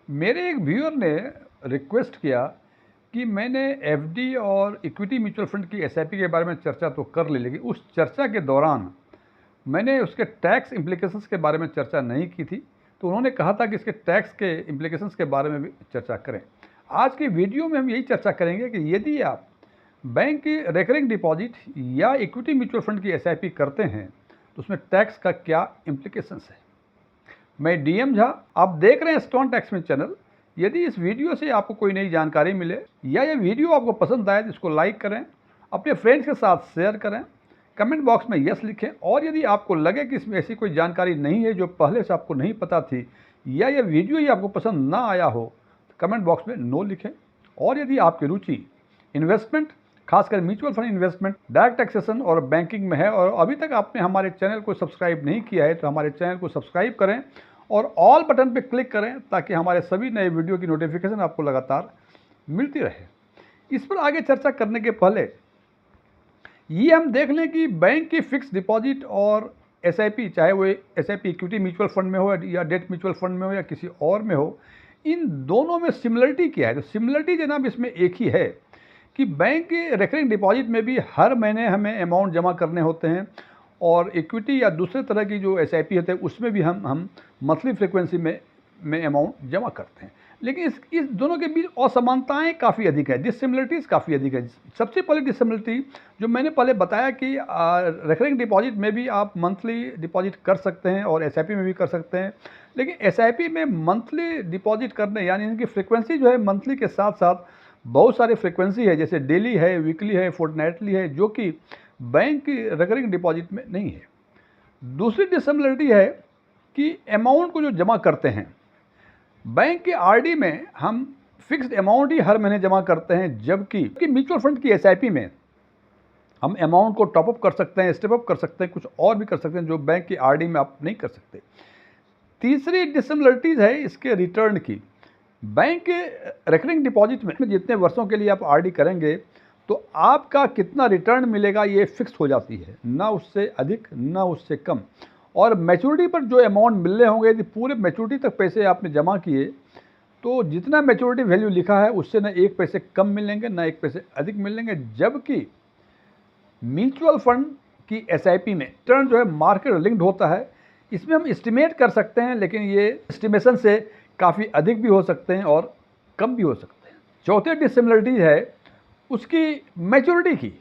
मेरे एक व्यूअर ने रिक्वेस्ट किया कि मैंने एफडी और इक्विटी म्यूचुअल फंड की एसआईपी के बारे में चर्चा तो कर ली, लेकिन उस चर्चा के दौरान मैंने उसके टैक्स इम्प्लीकेशंस के बारे में चर्चा नहीं की थी। तो उन्होंने कहा था कि इसके टैक्स के इम्प्लीकेशंस के बारे में भी चर्चा करें। आज की वीडियो में हम यही चर्चा करेंगे कि यदि आप बैंक की रिकरिंग डिपॉजिट या इक्विटी म्यूचुअल फंड की एसआईपी करते हैं तो उसमें टैक्स का क्या इम्प्लीकेशंस है। मैं डीएम झा, आप देख रहे हैं स्टोन टैक्स में चैनल। यदि इस वीडियो से आपको कोई नई जानकारी मिले या ये वीडियो आपको पसंद आए तो इसको लाइक करें, अपने फ्रेंड्स के साथ शेयर करें, कमेंट बॉक्स में यस लिखें। और यदि आपको लगे कि इसमें ऐसी कोई जानकारी नहीं है जो पहले से आपको नहीं पता थी या ये वीडियो ही आपको पसंद ना आया हो तो कमेंट बॉक्स में नो लिखें। और यदि आपकी रुचि इन्वेस्टमेंट, खासकर mutual fund investment, direct taxation और बैंकिंग में है और अभी तक आपने हमारे चैनल को सब्सक्राइब नहीं किया है तो हमारे चैनल को सब्सक्राइब करें और ऑल बटन पर क्लिक करें ताकि हमारे सभी नए वीडियो की नोटिफिकेशन आपको लगातार मिलती रहे। इस पर आगे चर्चा करने के पहले ये हम देख लें कि बैंक की फिक्स डिपॉजिट और एसआईपी, चाहे वो एसआईपी इक्विटी म्यूचुअल फंड में हो या डेट म्यूचुअल फंड में हो या किसी और में हो, इन दोनों में सिमिलरिटी क्या है। तो सिमिलरिटी जनाब इसमें एक ही है कि बैंक की रिकरिंग डिपॉजिट में भी हर महीने हमें अमाउंट जमा करने होते हैं और इक्विटी या दूसरे तरह की जो एसआईपी होते हैं उसमें भी हम मंथली फ्रिक्वेंसी में अमाउंट जमा करते हैं। लेकिन इस दोनों के बीच असमानताएं काफ़ी अधिक है, डिससिमिलरिटीज़ काफ़ी अधिक है। सबसे पहले डिससिमिलरिटी जो मैंने पहले बताया कि रिकरिंग डिपॉजिट में भी आप मंथली डिपॉजिट कर सकते हैं और एसआईपी में भी कर सकते हैं, लेकिन एसआईपी में मंथली डिपॉजिट करने यानी इनकी फ्रिक्वेंसी जो है मंथली के साथ साथ बहुत सारी फ्रिक्वेंसी है, जैसे डेली है, वीकली है, फोर्टनाइटली है, जो कि बैंक की रिकरिंग डिपॉजिट में नहीं है। दूसरी डिससिमिलरिटी है कि अमाउंट को जो जमा करते हैं बैंक की आरडी में हम फिक्स्ड अमाउंट ही हर महीने जमा करते हैं, जबकि म्यूचुअल फंड की एसआईपी में हम अमाउंट को टॉप अप कर सकते हैं, स्टेप अप कर सकते हैं, कुछ और भी कर सकते हैं जो बैंक की आरडी में आप नहीं कर सकते। तीसरी डिससिमिलरिटीज है इसके रिटर्न की। बैंक के रिकरिंग डिपॉजिट में जितने वर्षों के लिए आप आरडी करेंगे तो आपका कितना रिटर्न मिलेगा ये फिक्स हो जाती है, ना उससे अधिक ना उससे कम। और मैच्योरिटी पर जो अमाउंट मिलने होंगे, यदि पूरे मैच्योरिटी तक पैसे आपने जमा किए तो जितना मैच्योरिटी वैल्यू लिखा है उससे ना एक पैसे कम मिलेंगे ना एक पैसे अधिक मिलेंगे। जबकि म्यूचुअल फंड की एसआईपी में रिटर्न जो है मार्केट लिंक्ड होता है, इसमें हम एस्टिमेट कर सकते हैं, लेकिन ये एस्टिमेशन से काफ़ी अधिक भी हो सकते हैं और कम भी हो सकते हैं। चौथी डिससिमिलरिटी है उसकी मैच्योरिटी की।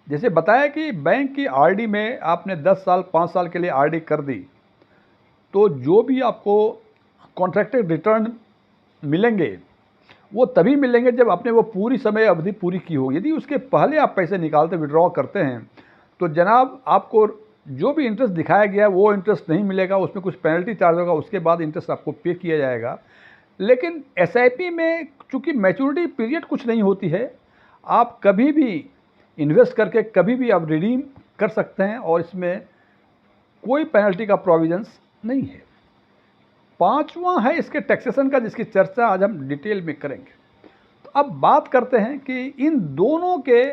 जैसे बताया कि बैंक की आरडी में आपने 10 साल 5 साल के लिए आरडी कर दी तो जो भी आपको कॉन्ट्रैक्टेड रिटर्न मिलेंगे वो तभी मिलेंगे जब आपने वो पूरी समय अवधि पूरी की हो। यदि उसके पहले आप पैसे निकालते विड्रॉ करते हैं तो जनाब आपको जो भी इंटरेस्ट दिखाया गया वो इंटरेस्ट नहीं मिलेगा, उसमें कुछ पेनल्टी चार्ज होगा, उसके बाद इंटरेस्ट आपको पे किया जाएगा। लेकिन एसआईपी में चूंकि मैच्योरिटी पीरियड कुछ नहीं होती है, आप कभी भी इन्वेस्ट करके कभी भी आप रिडीम कर सकते हैं और इसमें कोई पेनल्टी का प्रोविजंस नहीं है। पांचवा है इसके टैक्सेशन का, जिसकी चर्चा आज हम डिटेल में करेंगे। तो अब बात करते हैं कि इन दोनों के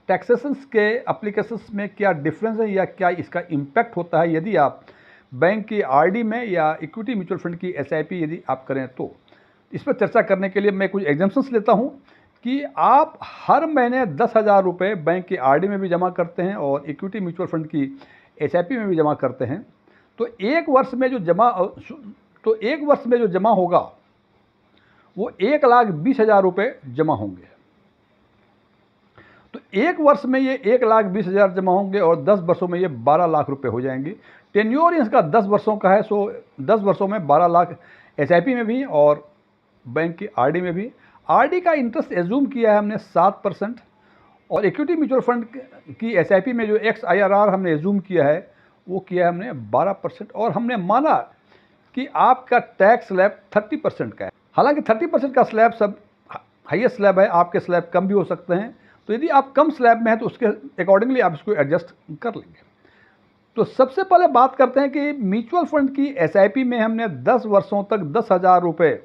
टैक्सेशंस के एप्लीकेशंस में क्या डिफरेंस है या क्या इसका इम्पैक्ट होता है यदि आप बैंक की आरडी में या इक्विटी म्यूचुअल फंड की एसआईपी यदि आप करें तो। इस पर चर्चा करने के लिए मैं कुछ एग्जाम्पल्स लेता हूं कि आप हर महीने 10,000 रुपये बैंक की आरडी में भी जमा करते हैं और इक्विटी म्यूचुअल फंड की एसआईपी में भी जमा करते हैं तो एक वर्ष में जो जमा होगा वो 1,20,000 रुपये जमा होंगे। तो एक वर्ष में ये 1,20,000 जमा होंगे और 10 वर्षों में ये 12 लाख रुपए हो जाएंगे। टेन्योर इसका 10 वर्षों का है, सो 10 वर्षों में 12 लाख एसआईपी में भी और बैंक की आरडी में भी। आरडी का इंटरेस्ट एज्यूम किया है हमने 7% और इक्विटी म्यूचुअल फंड की एसआईपी में जो एक्स IRR हमने एज्यूम किया है वो किया है हमने 12% और हमने माना कि आपका टैक्स स्लैब 30% का है। हालांकि 30% का स्लैब सब हाईएस्ट स्लैब है, आपके स्लैब कम भी हो सकते हैं, तो यदि आप कम स्लैब में हैं तो उसके अकॉर्डिंगली आप इसको एडजस्ट कर लेंगे। तो सबसे पहले बात करते हैं कि म्यूचुअल फंड की एसआईपी में हमने 10 वर्षों तक 10,000 रुपये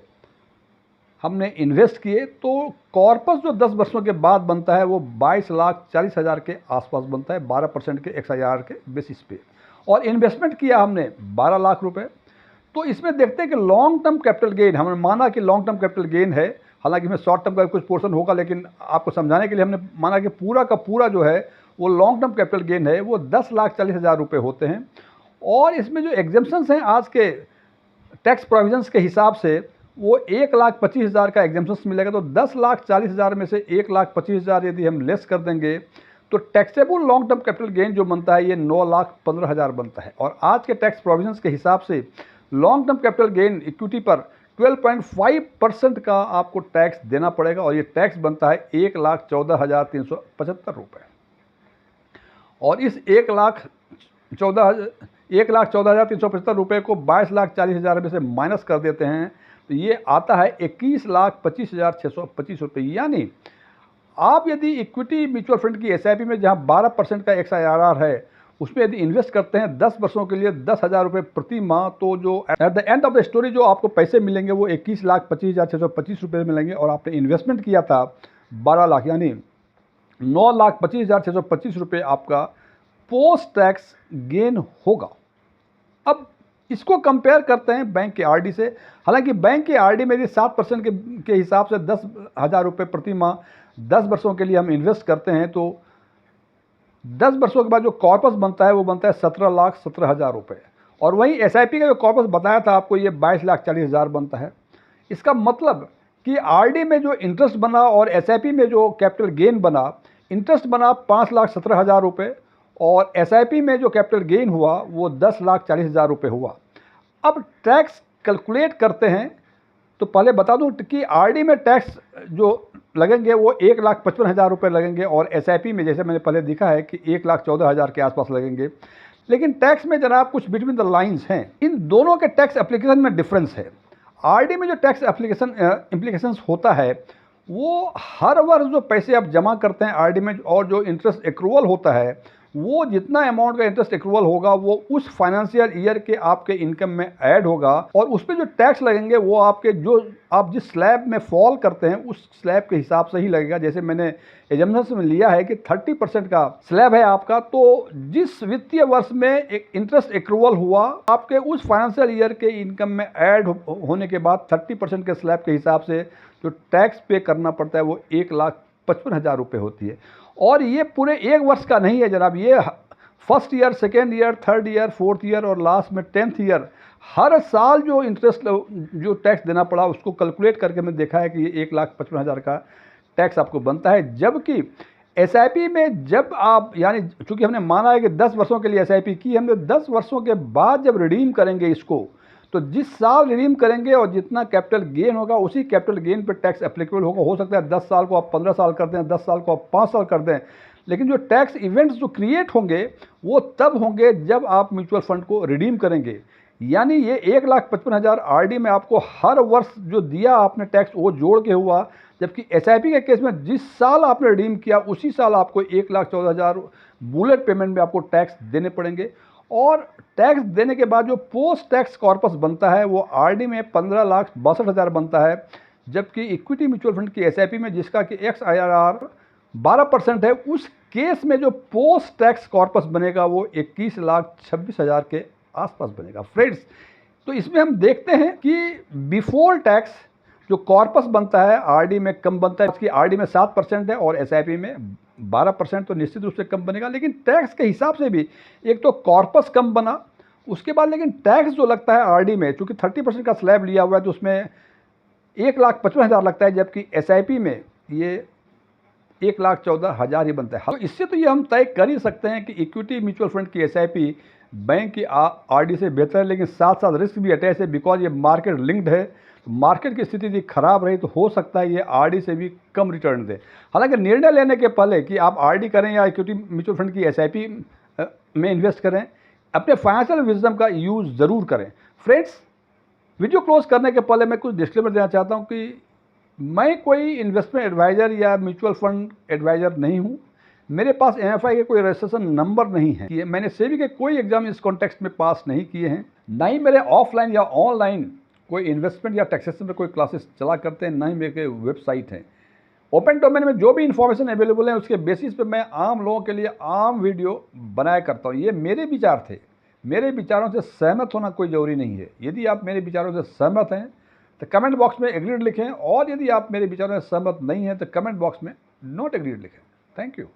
हमने इन्वेस्ट किए तो कॉर्पस जो 10 वर्षों के बाद बनता है वो 22,40,000 के आसपास बनता है 12% के XIR के बेसिस पे। और इन्वेस्टमेंट किया हमने 12 लाख रुपए, तो इसमें देखते हैं कि लॉन्ग टर्म कैपिटल गेन, हमने माना कि लॉन्ग टर्म कैपिटल गेन है, हालांकि इसमें शॉर्ट टर्म का कुछ पोर्शन होगा, लेकिन आपको समझाने के लिए हमने माना कि पूरा का पूरा जो है वो लॉन्ग टर्म कैपिटल गेन है, वो 10,40,000 रुपये होते हैं। और इसमें जो एग्जाम्पशंस हैं आज के टैक्स प्रोविजंस के हिसाब से, वो 1,25,000 का एग्जाम्पशंस मिलेगा। तो 10,40,000 में से 1,25,000 यदि हम लेस कर देंगे तो taxable long term capital gain जो बनता है ये 9,15,000 बनता है। और आज के टैक्स प्रोविजंस के हिसाब से long term capital gain equity पर 12.5% का आपको टैक्स देना पड़ेगा, और ये टैक्स बनता है 1,14,375 रुपये। और इस 1,14,375 रुपये को 22,40,000 में से माइनस कर देते हैं तो ये आता है 21,25,625 रुपये। यानी आप यदि इक्विटी म्यूचुअल फंड की एसआईपी में जहां 12% का XIRR है, उसमें यदि इन्वेस्ट करते हैं 10 वर्षों के लिए 10,000 रुपये प्रति माह, तो जो at the end of the story जो आपको पैसे मिलेंगे वो 21,25,625 रुपये मिलेंगे। और आपने इन्वेस्टमेंट किया था 12 लाख, यानी 9,25,625 रुपये आपका पोस्ट टैक्स गेन होगा। अब इसको कंपेयर करते हैं बैंक के आरडी से। हालांकि बैंक के आरडी में यदि 7% के हिसाब से 10,000 रुपये प्रति माह 10 वर्षों के लिए हम इन्वेस्ट करते हैं, तो 10 वर्षों के बाद जो कॉर्पस बनता है वो बनता है 17,17,000 रुपये। और वहीं एसआईपी का जो कॉर्पस बताया था आपको, ये 22,40,000 बनता है। इसका मतलब कि आरडी में जो इंटरेस्ट बना और एसआईपी में जो कैपिटल गेन बना, इंटरेस्ट बना 5,17,000 रुपये और एसआईपी में जो कैपिटल गेन हुआ वो 10,40,000 रुपये हुआ। अब टैक्स कैलकुलेट करते हैं तो पहले बता दूं कि आरडी में टैक्स जो लगेंगे वो 1,55,000 रुपये लगेंगे, और एसआईपी में जैसे मैंने पहले दिखा है कि 1,14,000 के आसपास लगेंगे। लेकिन टैक्स में जनाब कुछ बिटवीन द लाइंस हैं, इन दोनों के टैक्स एप्लीकेशन में डिफरेंस है। आरडी में जो टैक्स इम्प्लीकेशंस होता है वो हर वर्ष जो पैसे आप जमा करते हैं आरडी में, और जो इंटरेस्ट एक्रूवल होता है, वो जितना अमाउंट का इंटरेस्ट एक्रूवल होगा वो उस फाइनेंशियल ईयर के आपके इनकम में ऐड होगा, और उस पर जो टैक्स लगेंगे वो आपके जो आप जिस स्लैब में फॉल करते हैं उस स्लैब के हिसाब से ही लगेगा। जैसे मैंने एजम्पशन में लिया है कि 30% का स्लैब है आपका, तो जिस वित्तीय वर्ष में एक इंटरेस्ट एक्रूवल हुआ आपके उस फाइनेंशियल ईयर के इनकम में ऐड होने के बाद 30% के स्लैब के हिसाब से जो टैक्स पे करना पड़ता है वो 1,55,000 रुपये होती है। और ये पूरे एक वर्ष का नहीं है जनाब, ये first year, second year, third year, fourth year और लास्ट में 10th ईयर, हर साल जो इंटरेस्ट जो टैक्स देना पड़ा उसको कैलकुलेट करके मैंने देखा है कि ये 1,55,000 का टैक्स आपको बनता है। जबकि एसआईपी में जब आप, यानी चूंकि हमने माना है कि 10 वर्षों के लिए एसआईपी की, हमने 10 वर्षों के बाद जब रिडीम करेंगे इसको, तो जिस साल रिडीम करेंगे और जितना कैपिटल गेन होगा उसी कैपिटल गेन पर टैक्स एप्लीकेबल होगा। हो सकता है 10 साल को आप 15 साल कर दें, 10 साल को आप 5 साल कर दें, लेकिन जो टैक्स इवेंट्स जो क्रिएट होंगे वो तब होंगे जब आप म्यूचुअल फंड को रिडीम करेंगे। यानी ये 1,55,000 आरडी में आपको हर वर्ष जो दिया आपने टैक्स वो जोड़ के हुआ, जबकि एसआईपी के केस में जिस साल आपने रिडीम किया उसी साल आपको 1,14,000 बुलेट पेमेंट में आपको टैक्स देने पड़ेंगे। और टैक्स देने के बाद जो पोस्ट टैक्स कॉर्पस बनता है वो आरडी में 15,62,000 बनता है, जबकि इक्विटी म्यूचुअल फंड की एसआईपी में जिसका कि XIRR 12% है, उस केस में जो पोस्ट टैक्स कॉर्पस बनेगा वो 21,26,000 के आसपास बनेगा। फ्रेंड्स, तो इसमें हम देखते हैं कि बिफोर टैक्स जो कॉर्पस बनता है आरडी में कम बनता है, उसकी आरडी में 7% है और एसआईपी में 12%, तो निश्चित रूप से कम बनेगा। लेकिन टैक्स के हिसाब से भी एक तो कॉर्पस कम बना, उसके बाद लेकिन टैक्स जो लगता है आरडी में, चूंकि 30% का स्लैब लिया हुआ है तो उसमें 1,55,000 लगता है, जबकि एसआईपी में ये 1,14,000 ही बनता है। तो इससे तो ये हम तय कर ही सकते हैं कि इक्विटी म्यूचुअल फंड की एसआईपी बैंक की आरडी से बेहतर है, लेकिन साथ साथ रिस्क भी अटैच है, बिकॉज ये मार्केट लिंक्ड है। तो मार्केट की स्थिति यदि खराब रही तो हो सकता है ये आरडी से भी कम रिटर्न दे। हालांकि निर्णय लेने के पहले कि आप आरडी करें या इक्विटी म्यूचुअल फंड की एसआईपी में इन्वेस्ट करें, अपने फाइनेंशियल विजडम का यूज़ ज़रूर करें। फ्रेंड्स, वीडियो क्लोज करने के पहले मैं कुछ डिस्क्लेमर देना चाहता हूँ कि मैं कोई इन्वेस्टमेंट एडवाइज़र या म्यूचुअल फंड एडवाइज़र नहीं हूँ। मेरे पास एमएफआई के कोई रजिस्ट्रेशन नंबर नहीं है, कि मैंने सेबी के कोई एग्जाम इस कॉन्टेक्स्ट में पास नहीं किए हैं, ना ही मेरे ऑफलाइन या ऑनलाइन कोई इन्वेस्टमेंट या टैक्सेशन में कोई क्लासेस चला करते हैं, ना ही मेरे वेबसाइट हैं। ओपन डोमेन में जो भी इन्फॉर्मेशन अवेलेबल है उसके बेसिस पे मैं आम लोगों के लिए आम वीडियो बनाया करता हूँ। ये मेरे विचार थे, मेरे विचारों से सहमत होना कोई ज़रूरी नहीं है। यदि आप मेरे विचारों से सहमत हैं तो कमेंट बॉक्स में एग्रीड लिखें, और यदि आप मेरे विचारों से सहमत नहीं हैं तो कमेंट बॉक्स में नॉट एग्रीड लिखें। Thank you.